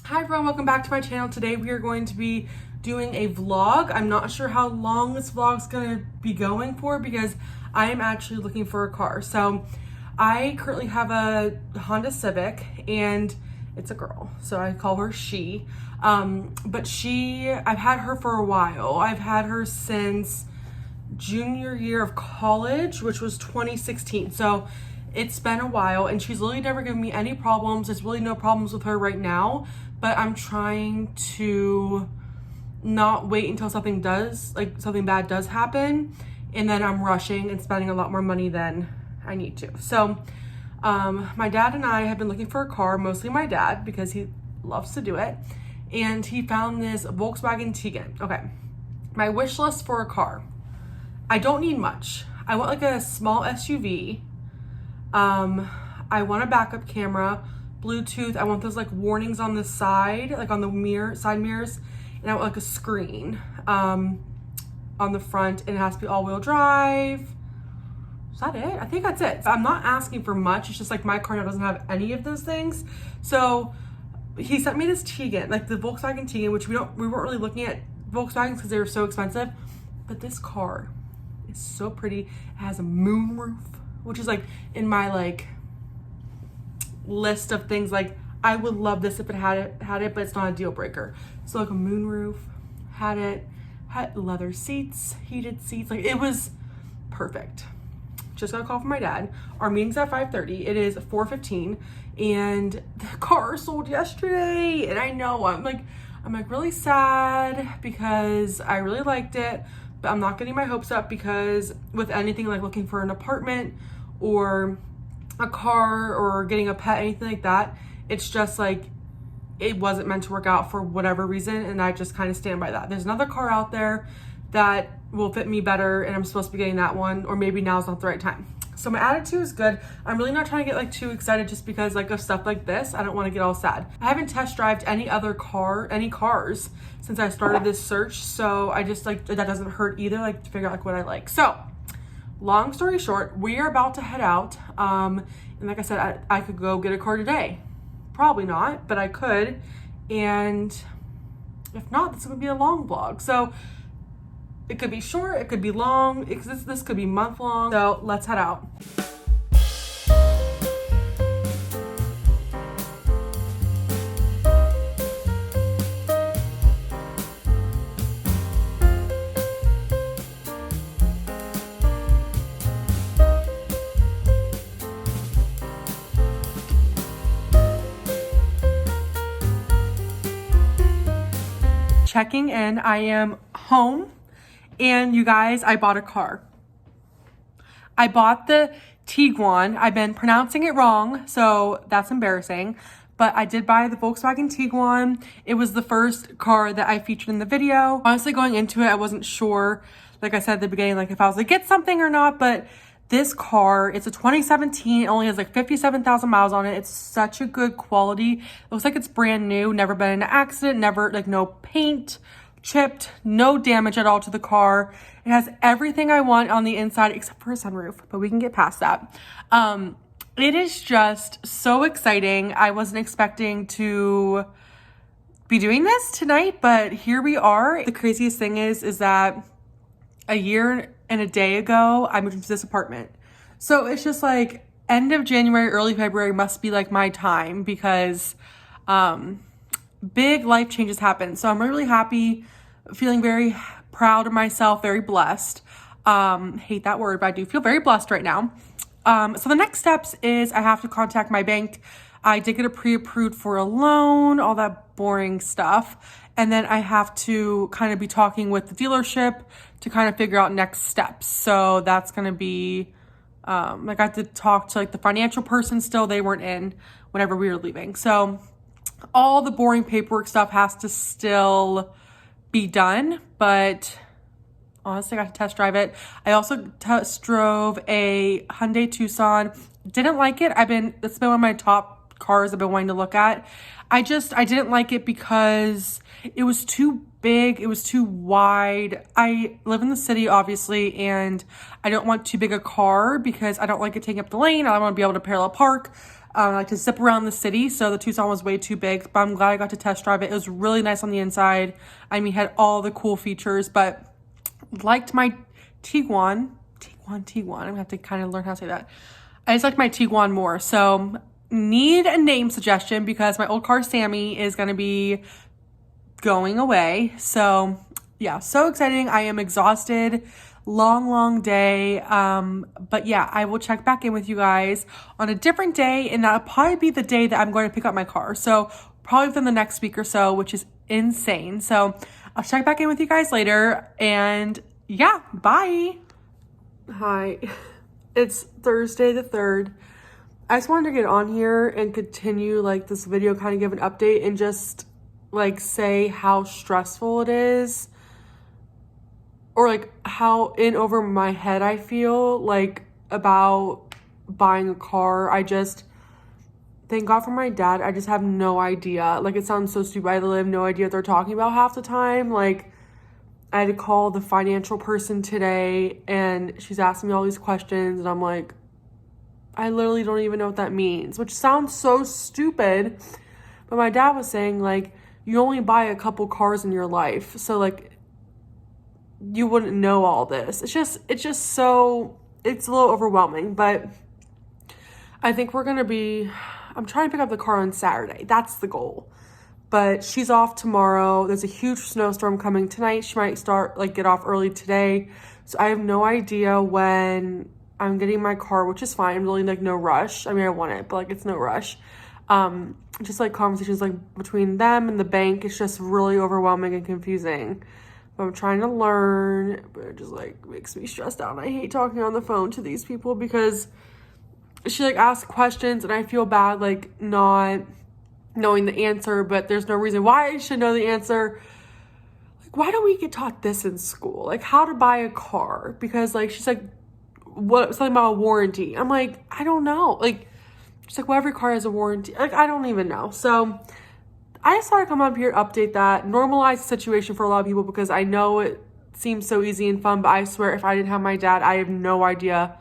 Hi everyone, welcome back to my channel. Today we are going to be doing a vlog. I'm not sure how long this vlog is going to be going for because I am actually looking for a car. So I currently have a Honda Civic and it's a girl, so I call her she. But I've had her for a while. I've had her since junior year of college, which was 2016. So it's been a while and she's literally never given me any problems. There's really no problems with her right now, but I'm trying to not wait until something bad does happen and then I'm rushing and spending a lot more money than I need to. So my dad and I have been looking for a car, mostly my dad because he loves to do it, and he found this Volkswagen Tiguan. Okay, my wish list for a car. I don't need much. I want like a small SUV. I want a backup camera, Bluetooth. I want those like warnings on the side, like on the side mirrors, and I want like a screen on the front, and it has to be all-wheel drive. Is that it? I think that's it. I'm not asking for much. It's just like my car now doesn't have any of those things. So he sent me this Tiguan, like the Volkswagen Tiguan, which we weren't really looking at Volkswagens because they were so expensive, but this car is so pretty. It has a moonroof, which is like in my like list of things like I would love this if it had it, but it's not a deal breaker. So like a moonroof, had leather seats, heated seats, like it was perfect. Just got a call from my dad. Our meeting's at 5:30. It is 4:15 and the car sold yesterday. And I know I'm like really sad because I really liked it, but I'm not getting my hopes up because with anything like looking for an apartment or a car or getting a pet, anything like that, it's just like it wasn't meant to work out for whatever reason, and I just kind of stand by that. There's another car out there that will fit me better and I'm supposed to be getting that one, or maybe now's not the right time. So my attitude is good. I'm really not trying to get like too excited just because like of stuff like this. I don't want to get all sad. I haven't test drived any cars since I started this search, so I just like that doesn't hurt either, like to figure out like what I like. So long story short, we are about to head out. And like I said, I could go get a car today. Probably not, but I could. And if not, this is gonna be a long vlog. So it could be short, it could be long, this could be month long. So let's head out. Checking in, I am home, and you guys, I bought a car. I bought the Tiguan. I've been pronouncing it wrong, so that's embarrassing, but I did buy the Volkswagen Tiguan. It was the first car that I featured in the video. Honestly, going into it, I wasn't sure, like I said at the beginning, like if I was to get something or not, but this car, it's a 2017, it only has like 57,000 miles on it. It's such a good quality. It looks like it's brand new, never been in an accident, never, like no paint, chipped, no damage at all to the car. It has everything I want on the inside except for a sunroof, but we can get past that. It is just so exciting. I wasn't expecting to be doing this tonight, but here we are. The craziest thing is that a year and a day ago, I moved into this apartment. So it's just like end of January, early February must be like my time because big life changes happen. So I'm really happy, feeling very proud of myself, very blessed. Hate that word, but I do feel very blessed right now. So the next steps is I have to contact my bank. I did get a pre-approved for a loan, all that boring stuff. And then I have to kind of be talking with the dealership to kind of figure out next steps. So that's going to be, I got to talk to like the financial person still. They weren't in whenever we were leaving. So all the boring paperwork stuff has to still be done, but honestly, I got to test drive it. I also test drove a Hyundai Tucson. Didn't like it. It's been one of my top cars I've been wanting to look at. I didn't like it because it was too big. It was too wide. I live in the city, obviously, and I don't want too big a car because I don't like it taking up the lane. I want to be able to parallel park. I like to zip around the city, so the Tucson was way too big, but I'm glad I got to test drive it. It was really nice on the inside. I mean, had all the cool features, but liked my Tiguan. I'm gonna have to kind of learn how to say that. I just liked my Tiguan more, so need a name suggestion because my old car, Sammy, is gonna be going away. So yeah, so exciting. I am exhausted. Long day. But yeah, I will check back in with you guys on a different day, and that'll probably be the day that I'm going to pick up my car. So probably within the next week or so, which is insane. So I'll check back in with you guys later, and yeah, bye. Hi, it's Thursday the 3rd. I just wanted to get on here and continue like this video, kind of give an update and just like say how stressful it is, or like how in over my head I feel like about buying a car. I just thank God for my dad. I just have no idea. Like, it sounds so stupid. I literally have no idea what they're talking about half the time. Like, I had to call the financial person today and she's asking me all these questions and I'm like, I literally don't even know what that means, which sounds so stupid. But my dad was saying like, you only buy a couple cars in your life, so like you wouldn't know all this. It's just so, it's a little overwhelming. But I think I'm trying to pick up the car on Saturday. That's the goal. But she's off tomorrow. There's a huge snowstorm coming tonight. She might get off early today. So I have no idea when I'm getting my car, which is fine. I'm really like no rush. I mean, I want it, but like it's no rush. Just like conversations like between them and the bank, it's just really overwhelming and confusing. But I'm trying to learn, but it just like makes me stressed out. And I hate talking on the phone to these people because she like asks questions and I feel bad like not knowing the answer, but there's no reason why I should know the answer. Like, why don't we get taught this in school? Like how to buy a car? Because like she's like, what, something about a warranty. I'm like, I don't know. Like, she's like, well, every car has a warranty. Like, I don't even know. So I just thought I'd come up here, update that, normalize the situation for a lot of people because I know it seems so easy and fun, but I swear if I didn't have my dad, I have no idea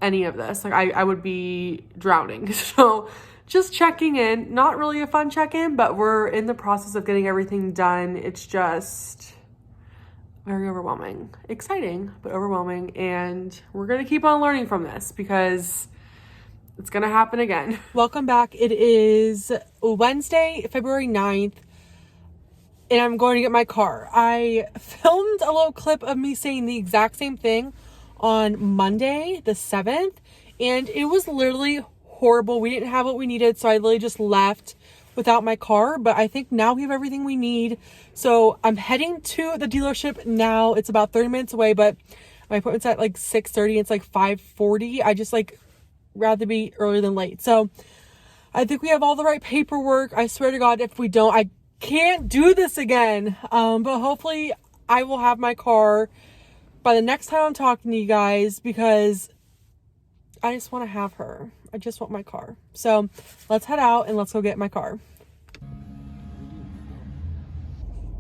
any of this. Like, I would be drowning. So just checking in, not really a fun check-in, but we're in the process of getting everything done. It's just very overwhelming. Exciting, but overwhelming. And we're going to keep on learning from this because it's going to happen again. Welcome back. It is Wednesday, February 9th, and I'm going to get my car. I filmed a little clip of me saying the exact same thing on Monday, the 7th, and it was literally horrible. We didn't have what we needed, so I literally just left without my car, but I think now we have everything we need. So I'm heading to the dealership now. It's about 30 minutes away, but my appointment's at like 6:30. It's like 5:40. I just like rather be earlier than late. So I think we have all the right paperwork. I swear to God, if we don't, I can't do this again. But hopefully I will have my car by the next time I'm talking to you guys because I just want to have her. I just want my car. So let's head out and let's go get my car.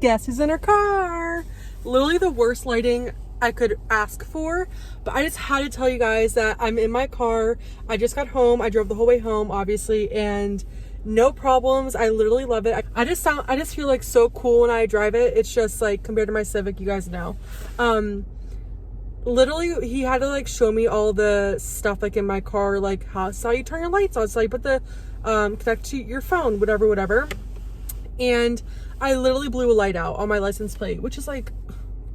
Guess who's in her car? Literally the worst lighting I could ask for, but I just had to tell you guys that I'm in my car. I just got home. I drove the whole way home, obviously, and no problems. I literally love it. I just feel like so cool when I drive it. It's just like compared to my Civic, you guys know. Literally he had to like show me all the stuff like in my car, like how you turn your lights on, so you put the connect to your phone, whatever. And I literally blew a light out on my license plate, which is like,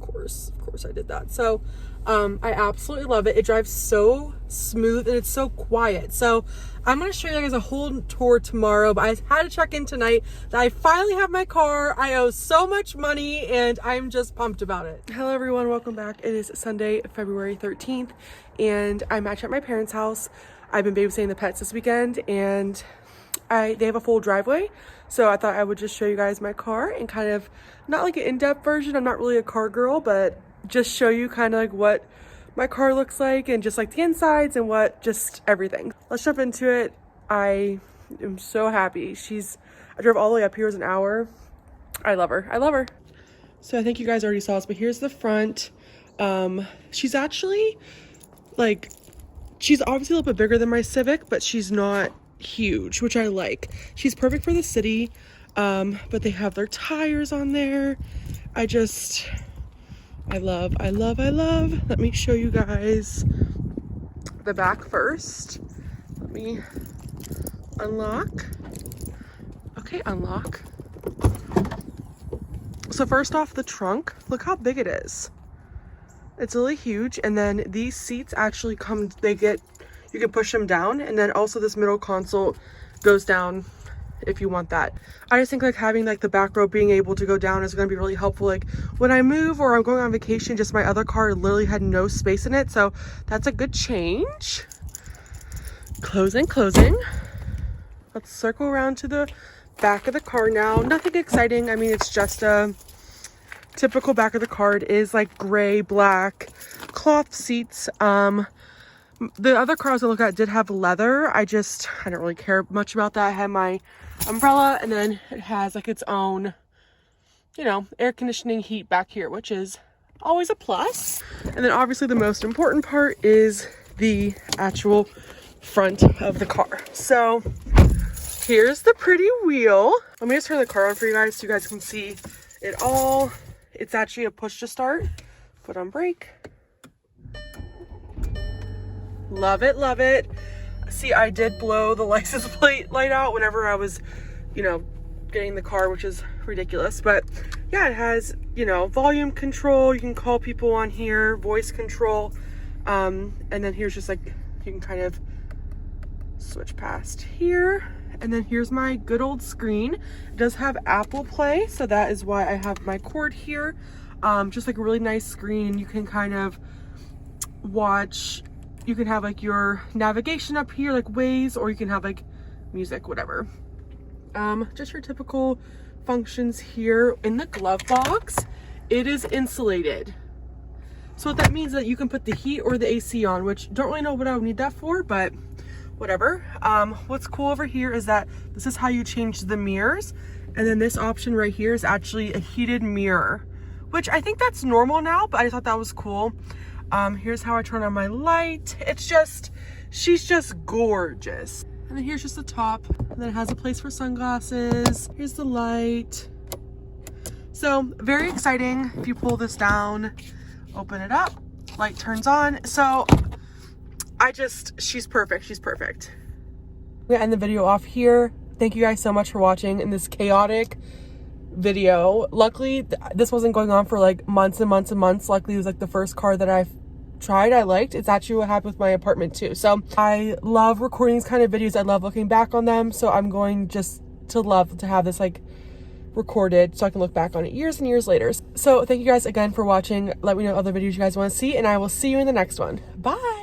of course I did that. So I absolutely love it. It drives so smooth and it's so quiet. So I'm going to show you guys a whole tour tomorrow, but I had to check in tonight that I finally have my car. I owe so much money and I'm just pumped about it. Hello everyone, welcome back. It is Sunday, February 13th, and I'm actually at my parents' house. I've been babysitting the pets this weekend, and they have a full driveway. So I thought I would just show you guys my car and kind of, not like an in-depth version. I'm not really a car girl, but just show you kind of like what my car looks like and just like the insides and just everything. Let's jump into it. I am so happy. I drove all the way up here. It was an hour. I love her. So I think you guys already saw this, but here's the front. She's actually like, she's obviously a little bit bigger than my Civic, but she's not huge, which I like. She's perfect for the city, but they have their tires on there. I love. Let me show you guys the back first. Let me unlock. Okay, unlock. So first off, the trunk, look how big it is. It's really huge. And then these seats actually come, you can push them down. And then also this middle console goes down if you want that. I just think like having like the back row being able to go down is going to be really helpful. Like when I move or I'm going on vacation, just my other car literally had no space in it. So that's a good change. Closing. Let's circle around to the back of the car now. Nothing exciting. I mean, it's just a typical back of the car. It is like gray, black cloth seats. The other car I was gonna look at did have leather. I don't really care much about that. I had my umbrella, and then it has like its own, you know, air conditioning heat back here, which is always a plus. And then obviously the most important part is the actual front of the car. So here's the pretty wheel. Let me just turn the car on for you guys so you guys can see it all. It's actually a push to start. Foot on brake. Love it. See, I did blow the license plate light out whenever I was, you know, getting the car, which is ridiculous. But yeah, it has, you know, volume control. You can call people on here, voice control. And then here's just like, you can kind of switch past here. And then here's my good old screen. It does have Apple Play, so that is why I have my cord here. Just like a really nice screen. You can kind of watch, you can have like your navigation up here, like Waze, or you can have like music, whatever. Just your typical functions here. In the glove box, it is insulated. So what that means is that you can put the heat or the AC on, which don't really know what I would need that for, but whatever. What's cool over here is that this is how you change the mirrors. And then this option right here is actually a heated mirror, which I think that's normal now, but I thought that was cool. Here's how I turn on my light. She's just gorgeous. And then here's just the top. And then it has a place for sunglasses. Here's the light. So very exciting. If you pull this down, open it up, light turns on. So she's perfect. She's perfect. I'm gonna end the video off here. Thank you guys so much for watching in this chaotic video. Luckily, this wasn't going on for like months and months and months. Luckily, it was like the first car that I've tried I liked. It's actually what happened with my apartment too. So I love recording these kind of videos. I love looking back on them. So I'm going just to love to have this like recorded so I can look back on it years and years later. So thank you guys again for watching. Let me know other videos you guys want to see, and I will see you in the next one. Bye.